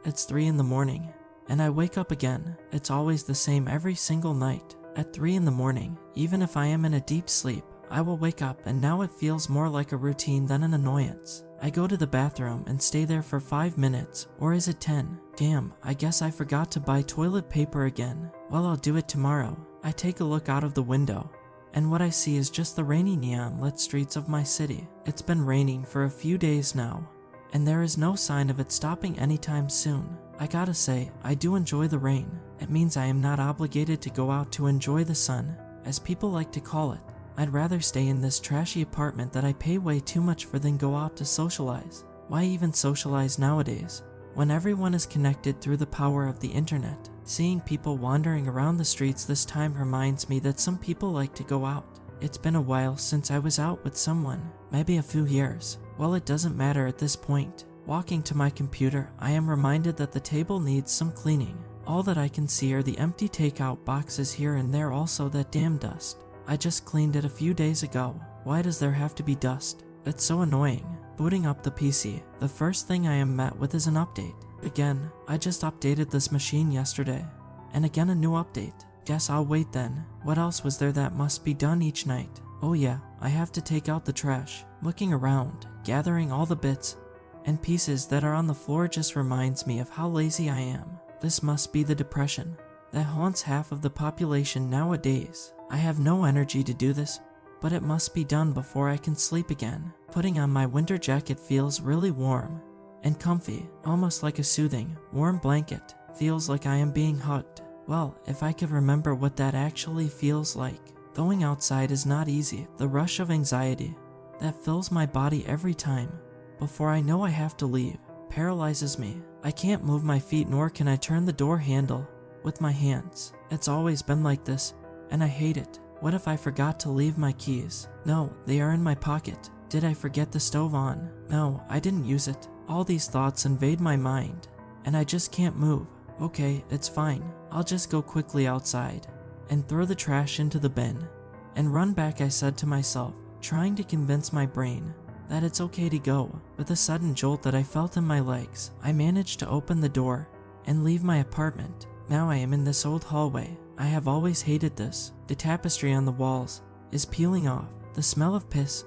It's 3 in the morning, and I wake up again. It's always the same every single night. At 3 in the morning, even if I am in a deep sleep, I will wake up, and now it feels more like a routine than an annoyance. I go to the bathroom and stay there for 5 minutes, or is it 10? Damn, I guess I forgot to buy toilet paper again. Well, I'll do it tomorrow. I take a look out of the window, and what I see is just the rainy neon-lit streets of my city. It's been raining for a few days now, and there is no sign of it stopping anytime soon. I gotta say, I do enjoy the rain. It means I am not obligated to go out to enjoy the sun, as people like to call it. I'd rather stay in this trashy apartment that I pay way too much for than go out to socialize. Why even socialize nowadays, when everyone is connected through the power of the internet? Seeing people wandering around the streets this time reminds me that some people like to go out. It's been a while since I was out with someone, maybe a few years. Well, it doesn't matter at this point. Walking to my computer, I am reminded that the table needs some cleaning. All that I can see are the empty takeout boxes here and there, also that damn dust. I just cleaned it a few days ago. Why does there have to be dust? It's so annoying. Booting up the PC, the first thing I am met with is an update. Again, I just updated this machine yesterday. And again a new update. Guess I'll wait then. What else was there that must be done each night? Oh yeah, I have to take out the trash. Looking around, gathering all the bits and pieces that are on the floor just reminds me of how lazy I am. This must be the depression that haunts half of the population nowadays. I have no energy to do this, but it must be done before I can sleep again. Putting on my winter jacket feels really warm and comfy, almost like a soothing, warm blanket. Feels like I am being hugged. Well, if I could remember what that actually feels like. Going outside is not easy. The rush of anxiety that fills my body every time before I know I have to leave paralyzes me. I can't move my feet, nor can I turn the door handle with my hands. It's always been like this, and I hate it. What if I forgot to leave my keys? No, they are in my pocket. Did I forget the stove on? No, I didn't use it. All these thoughts invade my mind, and I just can't move. Okay, it's fine. I'll just go quickly outside and throw the trash into the bin and run back, I said to myself, trying to convince my brain that it's okay to go. With a sudden jolt that I felt in my legs, I managed to open the door and leave my apartment. Now I am in this old hallway. I have always hated this. The tapestry on the walls is peeling off. The smell of piss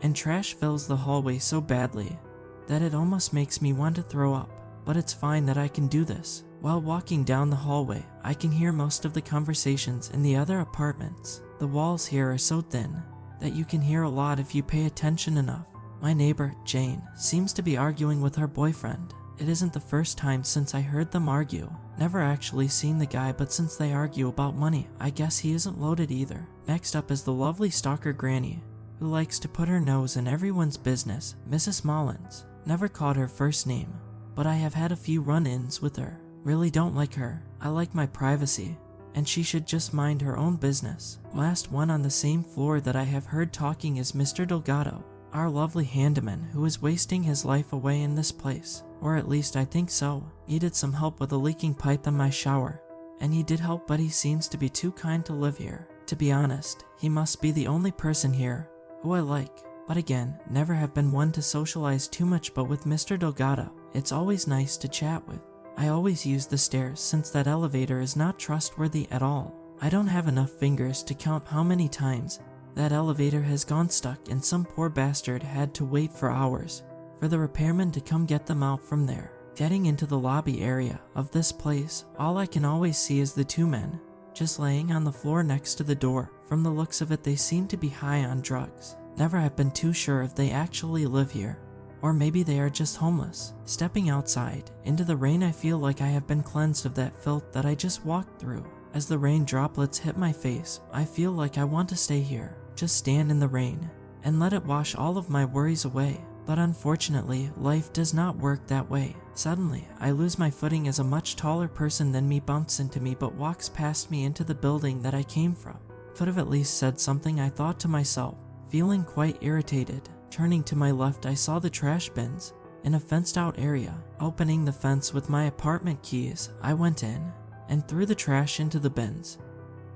and trash fills the hallway so badly that it almost makes me want to throw up. But it's fine that I can do this. While walking down the hallway, I can hear most of the conversations in the other apartments. The walls here are so thin that you can hear a lot if you pay attention enough. My neighbor, Jane, seems to be arguing with her boyfriend. It isn't the first time since I heard them argue. Never actually seen the guy, but since they argue about money, I guess he isn't loaded either. Next up is the lovely stalker granny, who likes to put her nose in everyone's business, Mrs. Mullins. Never called her first name, but I have had a few run-ins with her. Really don't like her. I like my privacy, and she should just mind her own business. Last one on the same floor that I have heard talking is Mr. Delgado, our lovely handyman who is wasting his life away in this place. Or at least I think so. Needed some help with a leaking pipe in my shower, and he did help, but he seems to be too kind to live here. To be honest, he must be the only person here who I like. But again, never have been one to socialize too much, but with Mr. Delgado, it's always nice to chat with. I always use the stairs since that elevator is not trustworthy at all. I don't have enough fingers to count how many times that elevator has gone stuck and some poor bastard had to wait for hours for the repairman to come get them out from there. Getting into the lobby area of this place, all I can always see is the two men just laying on the floor next to the door. From the looks of it, they seem to be high on drugs. Never have been too sure if they actually live here, or maybe they are just homeless. Stepping outside into the rain, I feel like I have been cleansed of that filth that I just walked through. As the rain droplets hit my face, I feel like I want to stay here, just stand in the rain and let it wash all of my worries away. But unfortunately, life does not work that way. Suddenly, I lose my footing as a much taller person than me bumps into me but walks past me into the building that I came from. Could have at least said something, I thought to myself, feeling quite irritated. Turning to my left, I saw the trash bins in a fenced-out area. Opening the fence with my apartment keys, I went in and threw the trash into the bins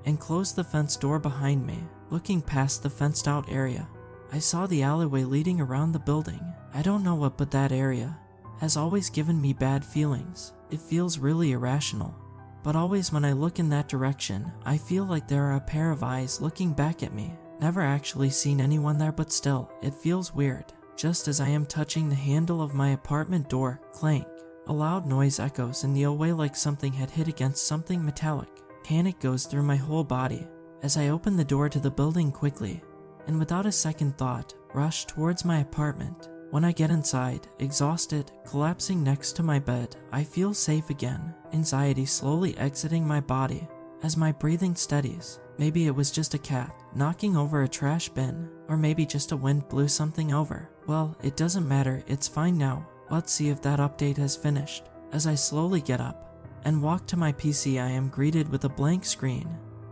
and closed the fence door behind me. Looking past the fenced-out area, I saw the alleyway leading around the building. I don't know what, but that area has always given me bad feelings. It feels really irrational. But always when I look in that direction, I feel like there are a pair of eyes looking back at me. Never actually seen anyone there, but still, it feels weird. Just as I am touching the handle of my apartment door, clank. A loud noise echoes in the hallway like something had hit against something metallic. Panic goes through my whole body as I open the door to the building quickly, and without a second thought, rush towards my apartment. When I get inside, exhausted, collapsing next to my bed, I feel safe again, anxiety slowly exiting my body as my breathing steadies. Maybe it was just a cat knocking over a trash bin, or maybe just a wind blew something over. Well, it doesn't matter, it's fine now. Let's see if that update has finished. As I slowly get up and walk to my PC, I am greeted with a blank screen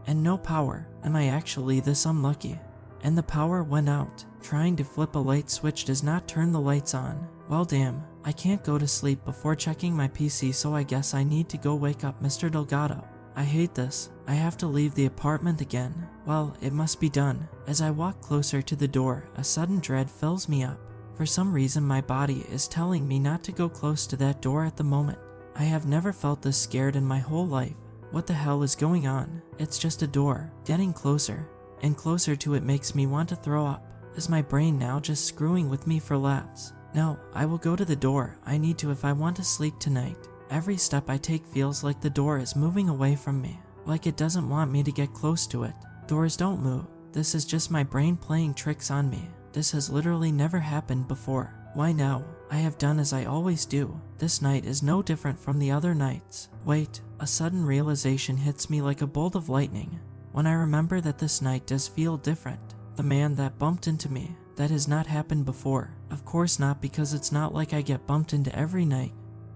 and no power. Am I actually this unlucky? And the power went out. Trying to flip a light switch does not turn the lights on. Well damn, I can't go to sleep before checking my PC, so I guess I need to go wake up Mr. Delgado. I hate this. I have to leave the apartment again. Well, it must be done. As I walk closer to the door, a sudden dread fills me up. For some reason my body is telling me not to go close to that door at the moment. I have never felt this scared in my whole life. What the hell is going on? It's just a door. Getting closer and closer to it makes me want to throw up. Is my brain now just screwing with me for laughs? No, I will go to the door. I need to if I want to sleep tonight. Every step I take feels like the door is moving away from me, like it doesn't want me to get close to it. Doors don't move. This is just my brain playing tricks on me. This has literally never happened before. Why now? I have done as I always do. This night is no different from the other nights. Wait, a sudden realization hits me like a bolt of lightning when I remember that this night does feel different. The man that bumped into me, that has not happened before. Of course not, because it's not like I get bumped into every night,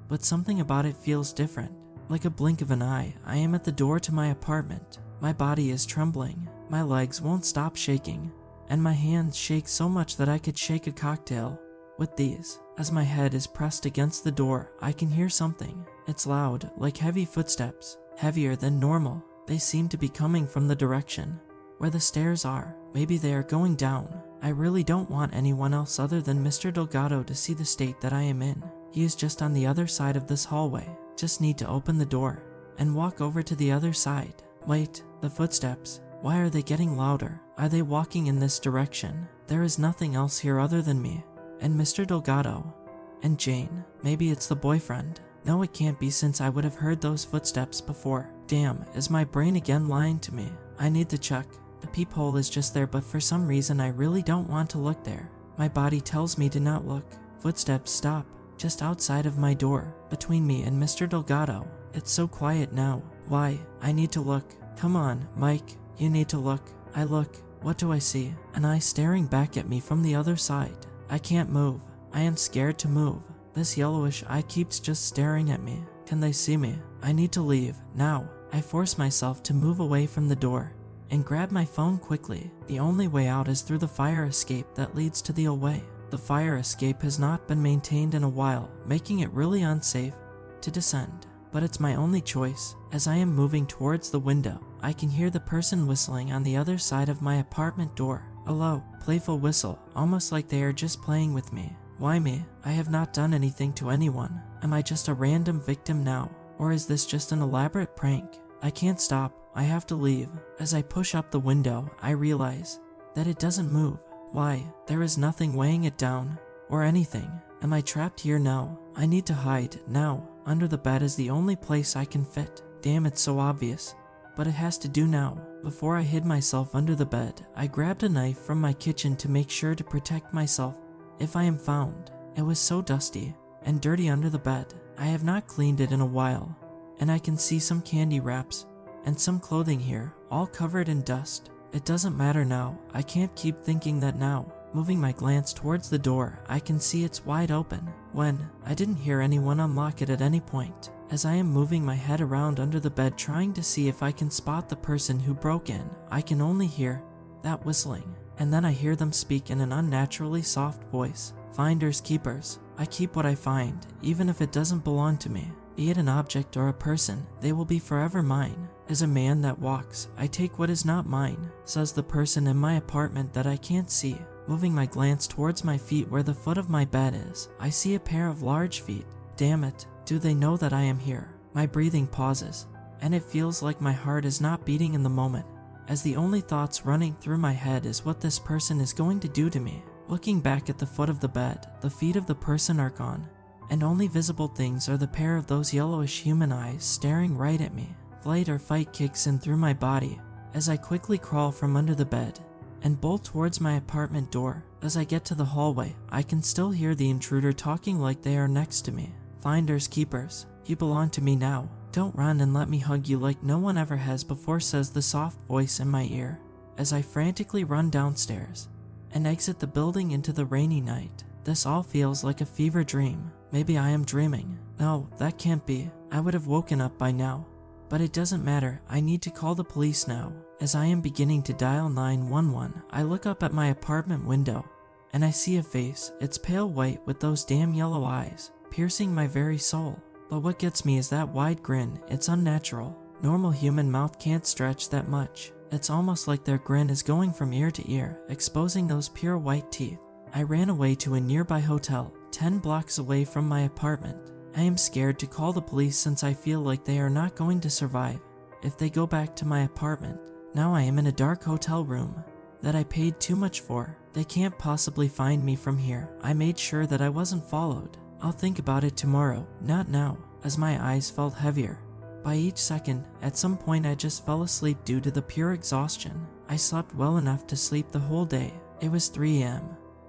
but something about it feels different. Like a blink of an eye, I am at the door to my apartment. My body is trembling, my legs won't stop shaking, and my hands shake so much that I could shake a cocktail with these. As my head is pressed against the door, I can hear something. It's loud, like heavy footsteps, heavier than normal. They seem to be coming from the direction where the stairs are. Maybe they are going down. I really don't want anyone else other than Mr. Delgado to see the state that I am in. He is just on the other side of this hallway. Just need to open the door and walk over to the other side. Wait, the footsteps. Why are they getting louder? Are they walking in this direction? There is nothing else here other than me and Mr. Delgado and Jane. Maybe it's the boyfriend. No, it can't be, since I would have heard those footsteps before. Damn, is my brain again lying to me? I need to check. The peephole is just there, but for some reason I really don't want to look there. My body tells me to not look. Footsteps stop just outside of my door, between me and Mr. Delgado. It's so quiet now. Why? I need to look. Come on, Mike, you need to look. I look. What do I see? An eye staring back at me from the other side. I can't move. I am scared to move. This yellowish eye keeps just staring at me. Can they see me? I need to leave, now. I force myself to move away from the door and grab my phone quickly. The only way out is through the fire escape that leads to the hallway. The fire escape has not been maintained in a while, making it really unsafe to descend. But it's my only choice. As I am moving towards the window, I can hear the person whistling on the other side of my apartment door. A low, playful whistle, almost like they are just playing with me. Why me? I have not done anything to anyone. Am I just a random victim now? Or is this just an elaborate prank? I can't stop. I have to leave. As I push up the window, I realize that it doesn't move. Why? There is nothing weighing it down or anything. Am I trapped here now? I need to hide now. Under the bed is the only place I can fit. Damn, it's so obvious, but it has to do now. Before I hid myself under the bed, I grabbed a knife from my kitchen to make sure to protect myself if I am found. It was so dusty and dirty under the bed. I have not cleaned it in a while, and I can see some candy wraps and some clothing here, all covered in dust. It doesn't matter now. I can't keep thinking that now. Moving my glance towards the door, I can see it's wide open. When I didn't hear anyone unlock it at any point. As I am moving my head around under the bed trying to see if I can spot the person who broke in, I can only hear that whistling. And then I hear them speak in an unnaturally soft voice. Finders keepers. I keep what I find, even if it doesn't belong to me. Be it an object or a person, they will be forever mine. As a man that walks, I take what is not mine, says the person in my apartment that I can't see. Moving my glance towards my feet where the foot of my bed is, I see a pair of large feet. Damn it, do they know that I am here? My breathing pauses, and it feels like my heart is not beating in the moment, as the only thoughts running through my head is what this person is going to do to me. Looking back at the foot of the bed, the feet of the person are gone, and only visible things are the pair of those yellowish human eyes staring right at me. Flight or fight kicks in through my body as I quickly crawl from under the bed and bolt towards my apartment door. As I get to the hallway, I can still hear the intruder talking like they are next to me. Finders keepers, you belong to me now. Don't run and let me hug you like no one ever has before, says the soft voice in my ear as I frantically run downstairs and exit the building into the rainy night. This all feels like a fever dream. Maybe I am dreaming. No, that can't be. I would have woken up by now. But it doesn't matter, I need to call the police now. As I am beginning to dial 911, I look up at my apartment window and I see a face. It's pale white with those damn yellow eyes, piercing my very soul. But what gets me is that wide grin. It's unnatural. Normal human mouth can't stretch that much. It's almost like their grin is going from ear to ear, exposing those pure white teeth. I ran away to a nearby hotel, 10 blocks away from my apartment. I am scared to call the police since I feel like they are not going to survive if they go back to my apartment. Now I am in a dark hotel room that I paid too much for. They can't possibly find me from here. I made sure that I wasn't followed. I'll think about it tomorrow, not now, as my eyes felt heavier by each second. At some point I just fell asleep due to the pure exhaustion. I slept well enough to sleep the whole day. It was 3 a.m.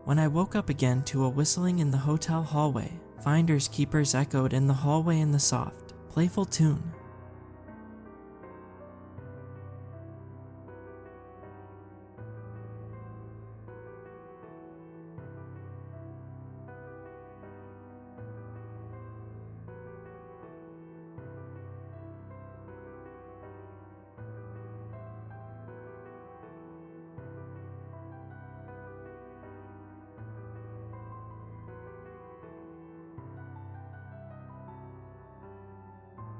when I woke up again to a whistling in the hotel hallway. Finders keepers echoed in the hallway in the soft, playful tune